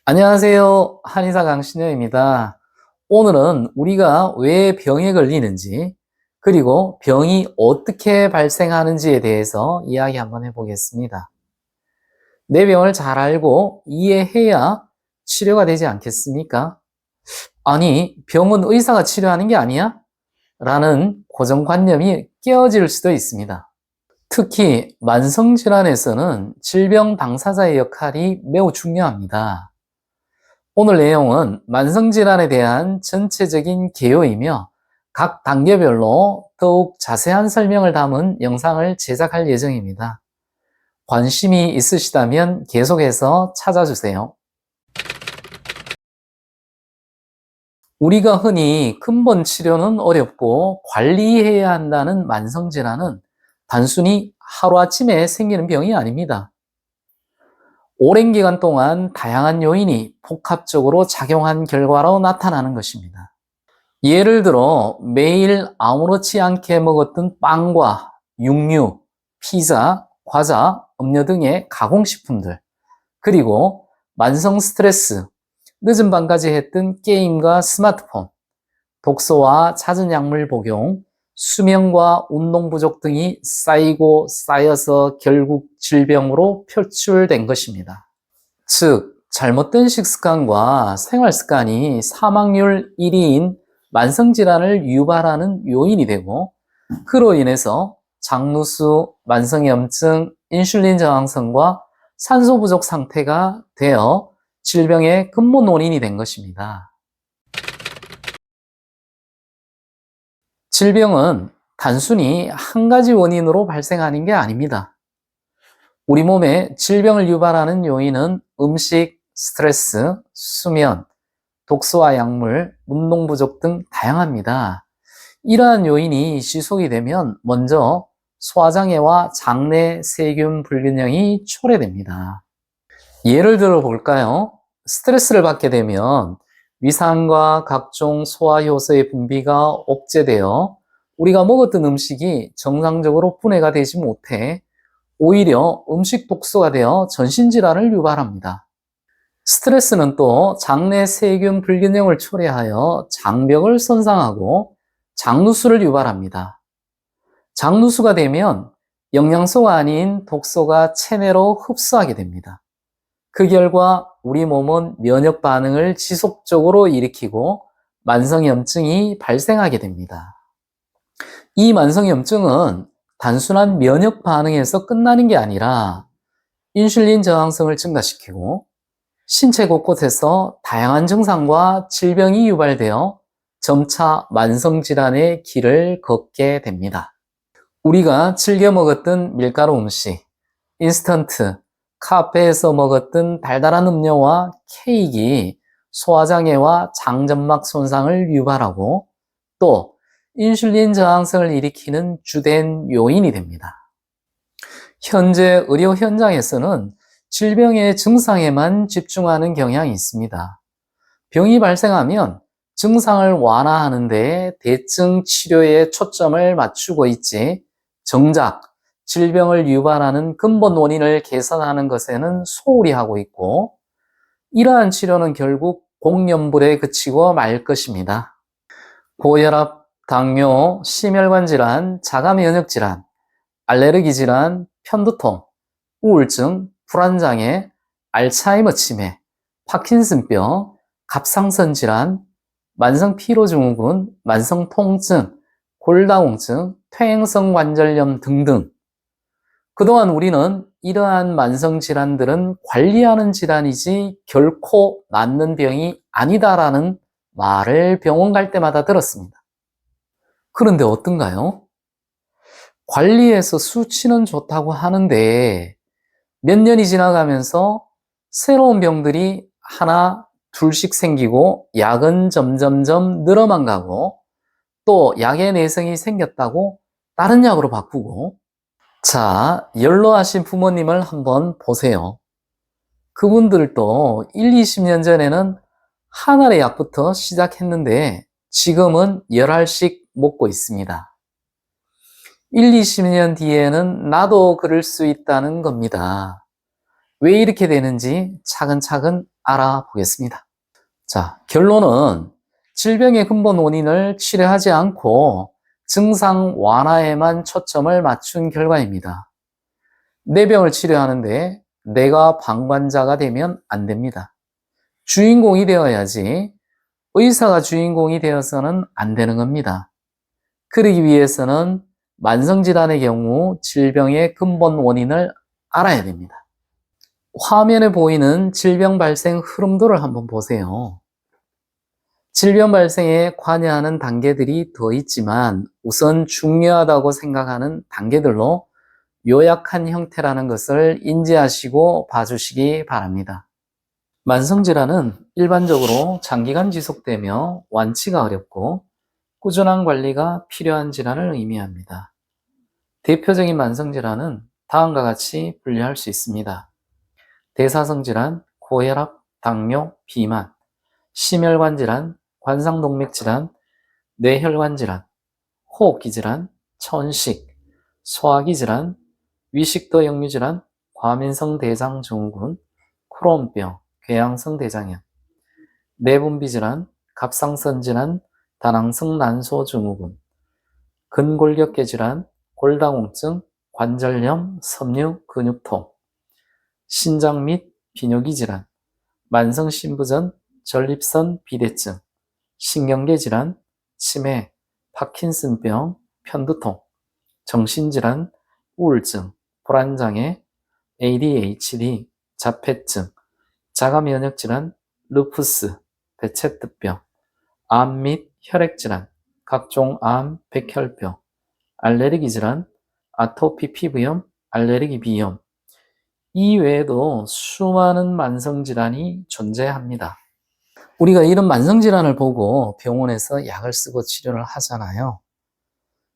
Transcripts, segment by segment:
안녕하세요. 한의사 강신여입니다. 오늘은 우리가 왜 병에 걸리는지, 그리고 병이 어떻게 발생하는지에 대해서 이야기 한번 해보겠습니다. 내 병을 잘 알고 이해해야 치료가 되지 않겠습니까? 아니, 병은 의사가 치료하는 게 아니야? 라는 고정관념이 깨어질 수도 있습니다. 특히 만성질환에서는 질병 당사자의 역할이 매우 중요합니다. 오늘 내용은 만성질환에 대한 전체적인 개요이며 각 단계별로 더욱 자세한 설명을 담은 영상을 제작할 예정입니다. 관심이 있으시다면 계속해서 찾아주세요. 우리가 흔히 근본 치료는 어렵고 관리해야 한다는 만성질환은 단순히 하루아침에 생기는 병이 아닙니다. 오랜 기간 동안 다양한 요인이 복합적으로 작용한 결과로 나타나는 것입니다. 예를 들어 매일 아무렇지 않게 먹었던 빵과 육류, 피자, 과자, 음료 등의 가공식품들, 그리고 만성 스트레스, 늦은 밤까지 했던 게임과 스마트폰, 독소와 잦은 약물 복용, 수면과 운동 부족 등이 쌓이고 쌓여서 결국 질병으로 표출된 것입니다. 즉, 잘못된 식습관과 생활습관이 사망률 1위인 만성질환을 유발하는 요인이 되고, 그로 인해서 장누수, 만성염증, 인슐린 저항성과 산소 부족 상태가 되어 질병의 근본 원인이 된 것입니다. 질병은 단순히 한 가지 원인으로 발생하는 게 아닙니다. 우리 몸에 질병을 유발하는 요인은 음식, 스트레스, 수면, 독소와 약물, 운동 부족 등 다양합니다. 이러한 요인이 지속이 되면 먼저 소화장애와 장내 세균 불균형이 초래됩니다. 예를 들어 볼까요? 스트레스를 받게 되면 위산과 각종 소화효소의 분비가 억제되어 우리가 먹었던 음식이 정상적으로 분해가 되지 못해 오히려 음식 독소가 되어 전신질환을 유발합니다. 스트레스는 또 장내 세균 불균형을 초래하여 장벽을 손상하고 장누수를 유발합니다. 장누수가 되면 영양소가 아닌 독소가 체내로 흡수하게 됩니다. 그 결과 우리 몸은 면역 반응을 지속적으로 일으키고 만성염증이 발생하게 됩니다. 이 만성염증은 단순한 면역 반응에서 끝나는 게 아니라 인슐린 저항성을 증가시키고 신체 곳곳에서 다양한 증상과 질병이 유발되어 점차 만성질환의 길을 걷게 됩니다. 우리가 즐겨 먹었던 밀가루 음식, 인스턴트, 카페에서 먹었던 달달한 음료와 케이크가 소화장애와 장점막 손상을 유발하고 또 인슐린 저항성을 일으키는 주된 요인이 됩니다. 현재 의료 현장에서는 질병의 증상에만 집중하는 경향이 있습니다. 병이 발생하면 증상을 완화하는 데 대증 치료에 초점을 맞추고 있지 정작 질병을 유발하는 근본 원인을 개선하는 것에는 소홀히 하고 있고 이러한 치료는 결국 공연불에 그치고 말 것입니다. 고혈압, 당뇨, 심혈관 질환, 자가 면역 질환, 알레르기 질환, 편두통, 우울증, 불안장애, 알츠하이머 치매, 파킨슨병, 갑상선 질환, 만성 피로증후군, 만성 통증, 골다공증, 퇴행성 관절염 등등. 그동안 우리는 이러한 만성 질환들은 관리하는 질환이지 결코 낫는 병이 아니다라는 말을 병원 갈 때마다 들었습니다. 그런데 어떤가요? 관리해서 수치는 좋다고 하는데 몇 년이 지나가면서 새로운 병들이 하나, 둘씩 생기고 약은 점점점 늘어만 가고 또 약의 내성이 생겼다고 다른 약으로 바꾸고 자, 연로하신 부모님을 한번 보세요. 그분들도 1, 20년 전에는 한 알의 약부터 시작했는데 지금은 10알씩 먹고 있습니다. 1, 20년 뒤에는 나도 그럴 수 있다는 겁니다. 왜 이렇게 되는지 차근차근 알아보겠습니다. 자, 결론은 질병의 근본 원인을 치료하지 않고 증상 완화에만 초점을 맞춘 결과입니다. 내 병을 치료하는데 내가 방관자가 되면 안 됩니다. 주인공이 되어야지 의사가 주인공이 되어서는 안 되는 겁니다. 그러기 위해서는 만성질환의 경우 질병의 근본 원인을 알아야 됩니다. 화면에 보이는 질병 발생 흐름도를 한번 보세요. 질병 발생에 관여하는 단계들이 더 있지만 우선 중요하다고 생각하는 단계들로 요약한 형태라는 것을 인지하시고 봐주시기 바랍니다. 만성질환은 일반적으로 장기간 지속되며 완치가 어렵고 꾸준한 관리가 필요한 질환을 의미합니다. 대표적인 만성질환은 다음과 같이 분류할 수 있습니다. 대사성질환, 고혈압, 당뇨, 비만, 심혈관질환, 관상동맥질환, 뇌혈관질환, 호흡기질환, 천식, 소화기질환, 위식도 역류질환, 과민성 대장증후군, 크론병, 궤양성 대장염, 내분비질환, 갑상선질환, 다낭성 난소증후군, 근골격계질환, 골다공증, 관절염, 섬유, 근육통, 신장 및 비뇨기 질환, 만성신부전, 전립선 비대증, 신경계 질환, 치매, 파킨슨병, 편두통, 정신질환, 우울증, 불안장애, ADHD, 자폐증, 자가면역질환, 루푸스, 베체트병, 암 및 혈액질환, 각종 암, 백혈병, 알레르기 질환, 아토피 피부염, 알레르기 비염, 이 외에도 수많은 만성질환이 존재합니다. 우리가 이런 만성질환을 보고 병원에서 약을 쓰고 치료를 하잖아요.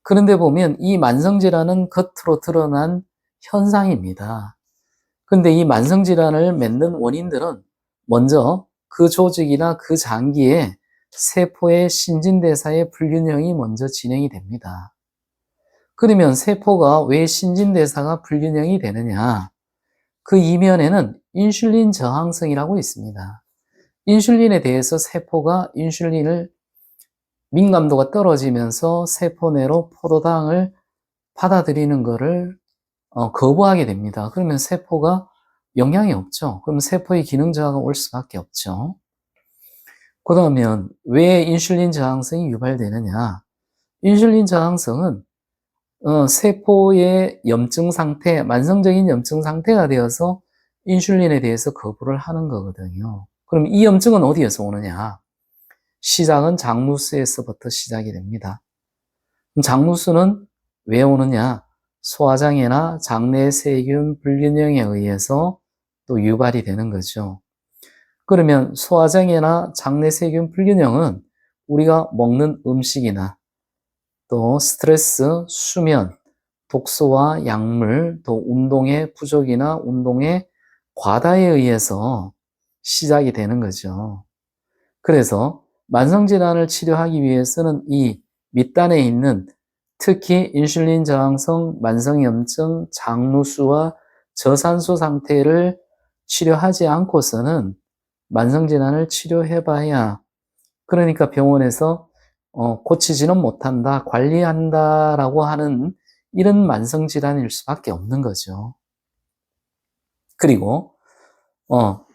그런데 보면 이 만성질환은 겉으로 드러난 현상입니다. 근데 이 만성질환을 맺는 원인들은 먼저 그 조직이나 그 장기에 세포의 신진대사의 불균형이 먼저 진행이 됩니다. 그러면 세포가 왜 신진대사가 불균형이 되느냐? 그 이면에는 인슐린 저항성이라고 있습니다. 인슐린에 대해서 세포가 인슐린을 민감도가 떨어지면서 세포 내로 포도당을 받아들이는 것을 거부하게 됩니다. 그러면 세포가 영향이 없죠. 그럼 세포의 기능 저하가 올 수밖에 없죠. 그러면 왜 인슐린 저항성이 유발되느냐? 인슐린 저항성은 세포의 염증 상태, 만성적인 염증 상태가 되어서 인슐린에 대해서 거부를 하는 거거든요. 그럼 이 염증은 어디에서 오느냐? 시작은 장누수에서부터 시작이 됩니다. 그럼 장누수는 왜 오느냐? 소화장애나 장내 세균 불균형에 의해서 또 유발이 되는 거죠. 그러면 소화장애나 장내 세균 불균형은 우리가 먹는 음식이나 또 스트레스, 수면, 독소와 약물, 또 운동의 부족이나 운동의 과다에 의해서 시작이 되는 거죠. 그래서 만성질환을 치료하기 위해서는 이 밑단에 있는 특히 인슐린 저항성, 만성염증, 장누수와 저산소 상태를 치료하지 않고서는 만성질환을 치료해봐야 그러니까 병원에서 고치지는 못한다, 관리한다라고 하는 이런 만성질환일 수밖에 없는 거죠. 그리고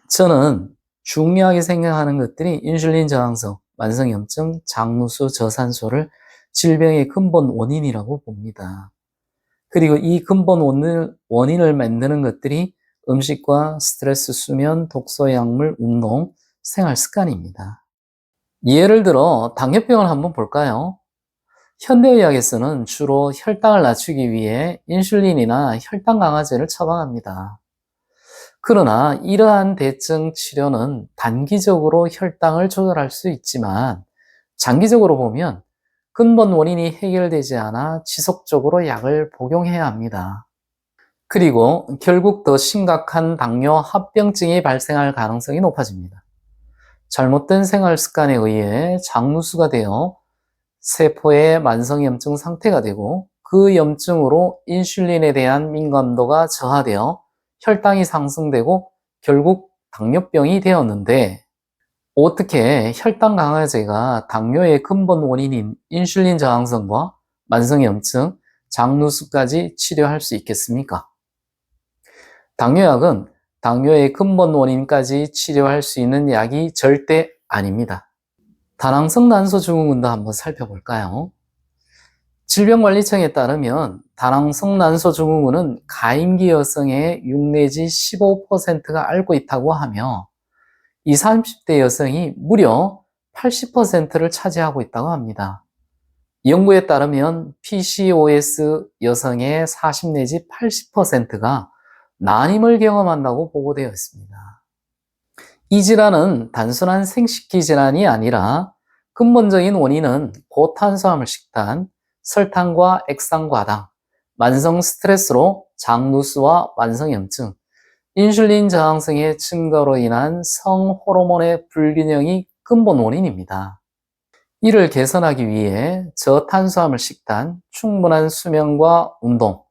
저는 중요하게 생각하는 것들이 인슐린 저항성, 만성염증, 장누수, 저산소를 질병의 근본 원인이라고 봅니다. 그리고 이 근본 원인을 만드는 것들이 음식과 스트레스, 수면, 독소, 약물, 운동, 생활 습관입니다. 예를 들어 당뇨병을 한번 볼까요? 현대의학에서는 주로 혈당을 낮추기 위해 인슐린이나 혈당 강화제를 처방합니다. 그러나 이러한 대증 치료는 단기적으로 혈당을 조절할 수 있지만 장기적으로 보면 근본 원인이 해결되지 않아 지속적으로 약을 복용해야 합니다. 그리고 결국 더 심각한 당뇨 합병증이 발생할 가능성이 높아집니다. 잘못된 생활 습관에 의해 장누수가 되어 세포의 만성염증 상태가 되고 그 염증으로 인슐린에 대한 민감도가 저하되어 혈당이 상승되고 결국 당뇨병이 되었는데, 어떻게 혈당 강화제가 당뇨의 근본 원인인 인슐린 저항성과 만성염증, 장누수까지 치료할 수 있겠습니까? 당뇨약은 당뇨의 근본 원인까지 치료할 수 있는 약이 절대 아닙니다. 다낭성 난소 증후군도 한번 살펴볼까요? 질병관리청에 따르면 다낭성 난소 증후군은 가임기 여성의 6 내지 15%가 앓고 있다고 하며 20, 30대 여성이 무려 80%를 차지하고 있다고 합니다. 연구에 따르면 PCOS 여성의 40 내지 80%가 난임을 경험한다고 보고되어 있습니다. 이 질환은 단순한 생식기 질환이 아니라 근본적인 원인은 고탄수화물 식단, 설탕과 액상 과당, 만성 스트레스로 장누수와 만성염증, 인슐린 저항성의 증가로 인한 성호르몬의 불균형이 근본 원인입니다. 이를 개선하기 위해 저탄수화물 식단, 충분한 수면과 운동,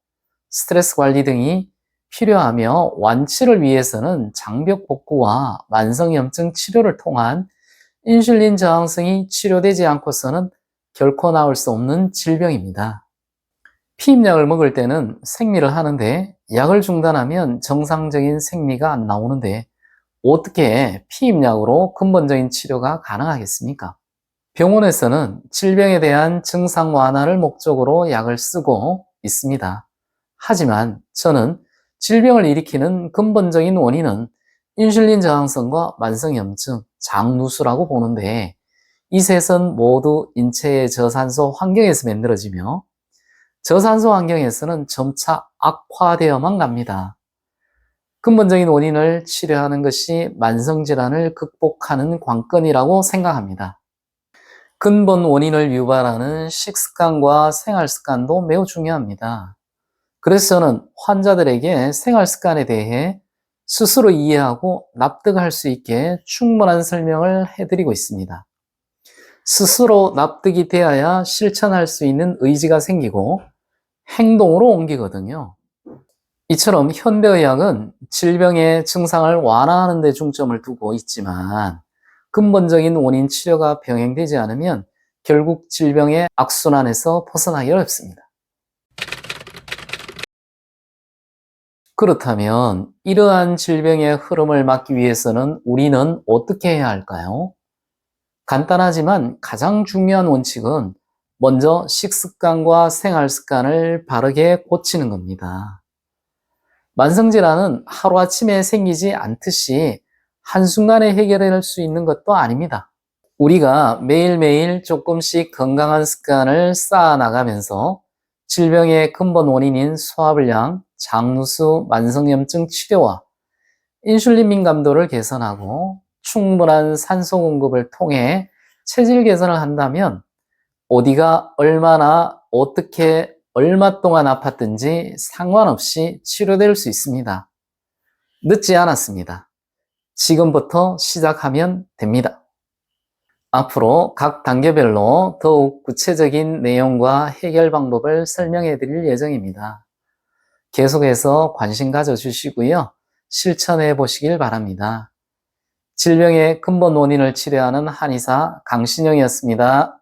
스트레스 관리 등이 필요하며, 완치를 위해서는 장벽 복구와 만성염증 치료를 통한 인슐린 저항성이 치료되지 않고서는 결코 나을 수 없는 질병입니다. 피임약을 먹을 때는 생리를 하는데 약을 중단하면 정상적인 생리가 안 나오는데 어떻게 피임약으로 근본적인 치료가 가능하겠습니까? 병원에서는 질병에 대한 증상 완화를 목적으로 약을 쓰고 있습니다. 하지만 저는 질병을 일으키는 근본적인 원인은 인슐린 저항성과 만성염증, 장누수라고 보는데, 이 셋은 모두 인체의 저산소 환경에서 만들어지며 저산소 환경에서는 점차 악화되어만 갑니다. 근본적인 원인을 치료하는 것이 만성질환을 극복하는 관건이라고 생각합니다. 근본 원인을 유발하는 식습관과 생활습관도 매우 중요합니다. 그래서 저는 환자들에게 생활습관에 대해 스스로 이해하고 납득할 수 있게 충분한 설명을 해드리고 있습니다. 스스로 납득이 되어야 실천할 수 있는 의지가 생기고 행동으로 옮기거든요. 이처럼 현대의학은 질병의 증상을 완화하는 데 중점을 두고 있지만, 근본적인 원인 치료가 병행되지 않으면 결국 질병의 악순환에서 벗어나기 어렵습니다. 그렇다면 이러한 질병의 흐름을 막기 위해서는 우리는 어떻게 해야 할까요? 간단하지만 가장 중요한 원칙은 먼저 식습관과 생활습관을 바르게 고치는 겁니다. 만성질환은 하루아침에 생기지 않듯이 한순간에 해결할 수 있는 것도 아닙니다. 우리가 매일매일 조금씩 건강한 습관을 쌓아나가면서 질병의 근본 원인인 소화불량, 장누수, 만성염증 치료와 인슐린 민감도를 개선하고 충분한 산소 공급을 통해 체질 개선을 한다면 어디가 얼마나 어떻게 얼마 동안 아팠든지 상관없이 치료될 수 있습니다. 늦지 않았습니다. 지금부터 시작하면 됩니다. 앞으로 각 단계별로 더욱 구체적인 내용과 해결 방법을 설명해 드릴 예정입니다. 계속해서 관심 가져주시고요. 실천해 보시길 바랍니다. 질병의 근본 원인을 치료하는 한의사 강신영이었습니다.